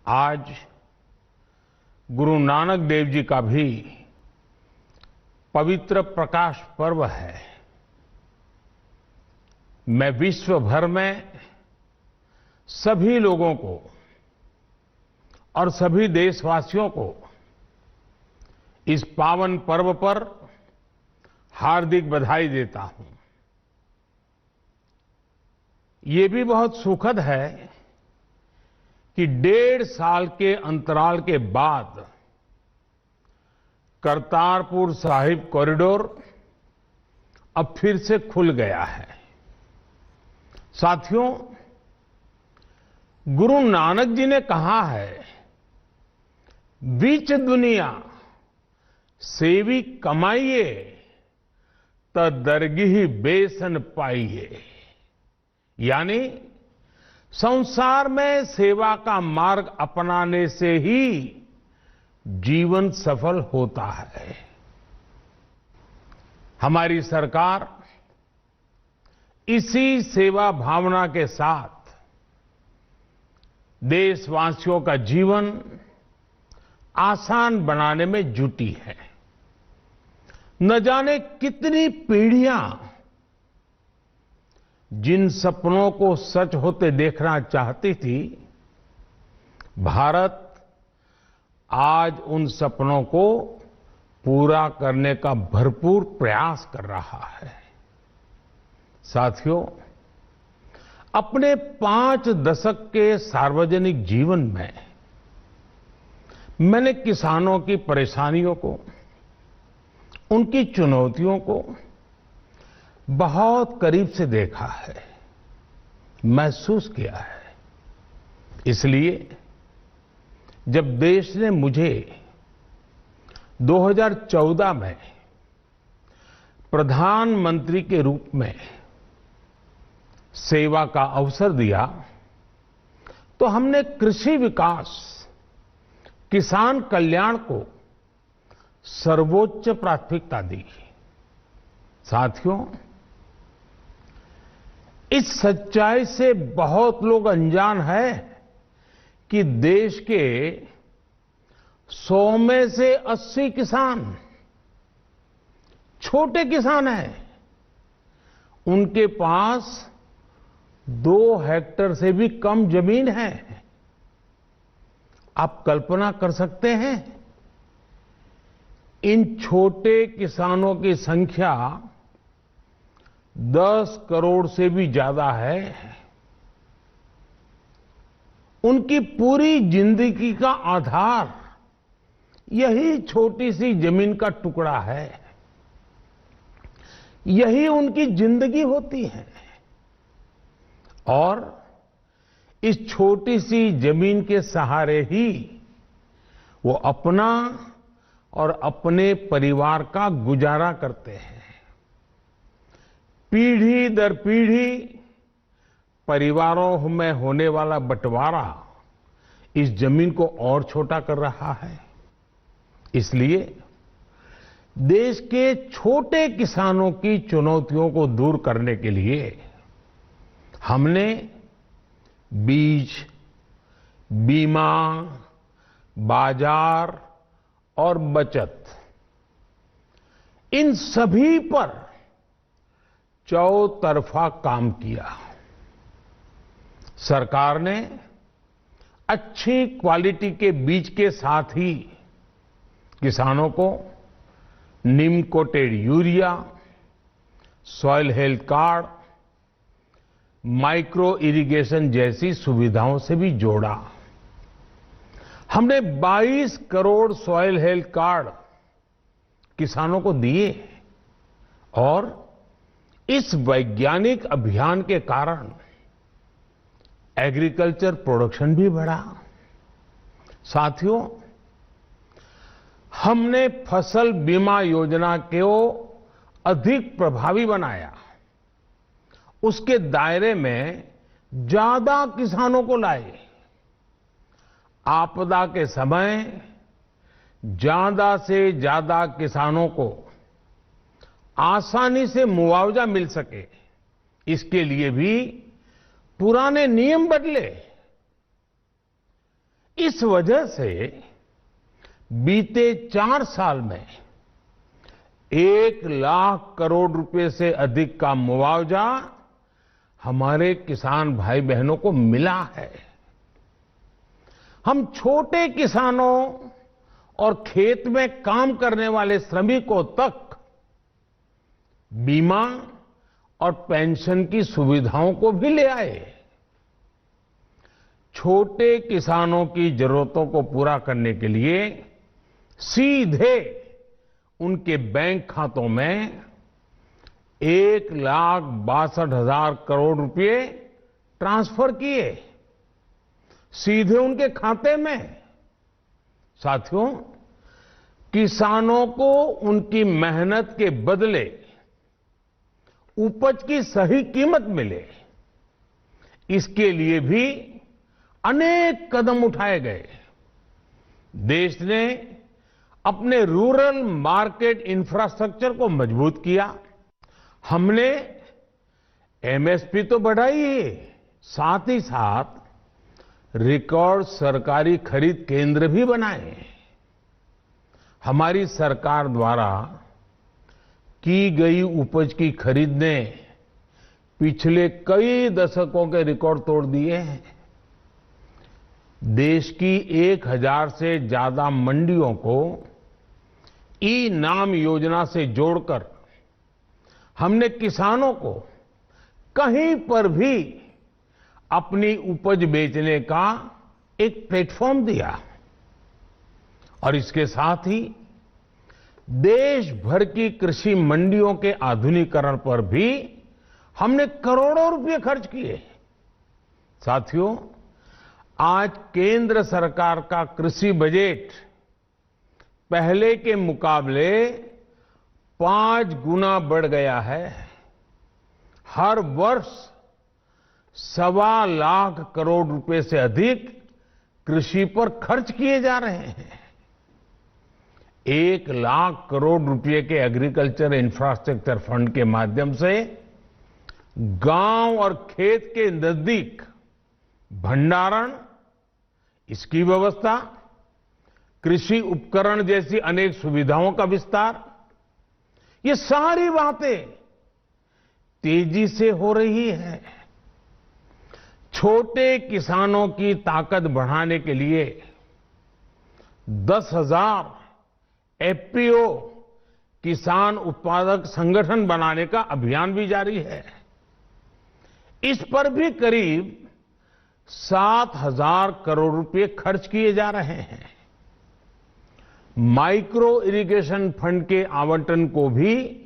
आज गुरु नानक देव जी का भी पवित्र प्रकाश पर्व है। मैं विश्व भर में सभी लोगों को और सभी देशवासियों को इस पावन पर्व पर हार्दिक बधाई देता हूं। ये भी बहुत सुखद है कि 1.5 साल के अंतराल के बाद करतारपुर साहिब कॉरिडोर अब फिर से खुल गया है। साथियों, गुरु नानक जी ने कहा है, बीच दुनिया सेवी कमाइए त दरगिही बेसन पाइए। यानी संसार में सेवा का मार्ग अपनाने से ही जीवन सफल होता है। हमारी सरकार इसी सेवा भावना के साथ देशवासियों का जीवन आसान बनाने में जुटी है। न जाने कितनी पीढ़ियां जिन सपनों को सच होते देखना चाहती थी, भारत आज उन सपनों को पूरा करने का भरपूर प्रयास कर रहा है। साथियों, अपने 5 दशक के सार्वजनिक जीवन में मैंने किसानों की परेशानियों को, उनकी चुनौतियों को बहुत करीब से देखा है, महसूस किया है। इसलिए जब देश ने मुझे 2014 में प्रधानमंत्री के रूप में सेवा का अवसर दिया, तो हमने कृषि विकास, किसान कल्याण को सर्वोच्च प्राथमिकता दी। साथियों, इस सच्चाई से बहुत लोग अनजान हैं कि देश के 100 में से 80 किसान छोटे किसान हैं। उनके पास 2 हेक्टेयर से भी कम जमीन है। आप कल्पना कर सकते हैं, इन छोटे किसानों की संख्या 10 करोड़ से भी ज्यादा है। उनकी पूरी जिंदगी का आधार यही छोटी सी जमीन का टुकड़ा है। यही उनकी जिंदगी होती है। और इस छोटी सी जमीन के सहारे ही वो अपना और अपने परिवार का गुजारा करते हैं। पीढ़ी दर पीढ़ी परिवारों में होने वाला बंटवारा इस जमीन को और छोटा कर रहा है। इसलिए देश के छोटे किसानों की चुनौतियों को दूर करने के लिए हमने बीज, बीमा, बाजार और बचत, इन सभी पर चौतरफा काम किया। सरकार ने अच्छी क्वालिटी के बीज के साथ ही किसानों को neem coated urea, soil health card, micro irrigation जैसी सुविधाओं से भी जोड़ा। हमने 22 करोड़ सॉइल हेल्थ कार्ड किसानों को दिए और इस वैज्ञानिक अभियान के कारण एग्रीकल्चर प्रोडक्शन भी बढ़ा। साथियों, हमने फसल बीमा योजना को अधिक प्रभावी बनाया। उसके दायरे में ज्यादा किसानों को लाए। आपदा के समय ज्यादा से ज्यादा किसानों को आसानी से मुआवजा मिल सके, इसके लिए भी पुराने नियम बदले। इस वजह से बीते 4 साल में 1,00,000 करोड़ रुपए से अधिक का मुआवजा हमारे किसान भाई बहनों को मिला है। हम छोटे किसानों और खेत में काम करने वाले श्रमिकों तक बीमा और पेंशन की सुविधाओं को भी ले आए। छोटे किसानों की जरूरतों को पूरा करने के लिए सीधे उनके बैंक खातों में 1,62,000 करोड़ रुपए ट्रांसफर किए, सीधे उनके खाते में। साथियों, किसानों को उनकी मेहनत के बदले उपज की सही कीमत मिले, इसके लिए भी अनेक कदम उठाए गए। देश ने अपने रूरल मार्केट इंफ्रास्ट्रक्चर को मजबूत किया। हमने एमएसपी तो बढ़ाई है, साथ ही साथ रिकॉर्ड सरकारी खरीद केंद्र भी बनाए। हमारी सरकार द्वारा की गई उपज की खरीद ने पिछले कई दशकों के रिकॉर्ड तोड़ दिए हैं। देश की 1,000 से ज्यादा मंडियों को ई नाम योजना से जोड़कर हमने किसानों को कहीं पर भी अपनी उपज बेचने का एक प्लेटफॉर्म दिया और इसके साथ ही देश भर की कृषि मंडियों के आधुनिकीकरण पर भी हमने करोड़ों रुपए खर्च किए। साथियों, आज केंद्र सरकार का कृषि बजट पहले के मुकाबले 5 गुना बढ़ गया है। हर वर्ष 1,25,00,000 करोड़ रुपए से अधिक कृषि पर खर्च किए जा रहे हैं। 1,00,000 करोड़ रुपए के एग्रीकल्चर इंफ्रास्ट्रक्चर फंड के माध्यम से गांव और खेत के नजदीक भंडारण, इसकी व्यवस्था, कृषि उपकरण जैसी अनेक सुविधाओं का विस्तार, ये सारी बातें तेजी से हो रही है। छोटे किसानों की ताकत बढ़ाने के लिए 10,000 एफपीओ किसान उत्पादक संगठन बनाने का अभियान भी जारी है। इस पर भी करीब 7,000 करोड़ रुपए खर्च किए जा रहे हैं। माइक्रो इरिगेशन फंड के आवंटन को भी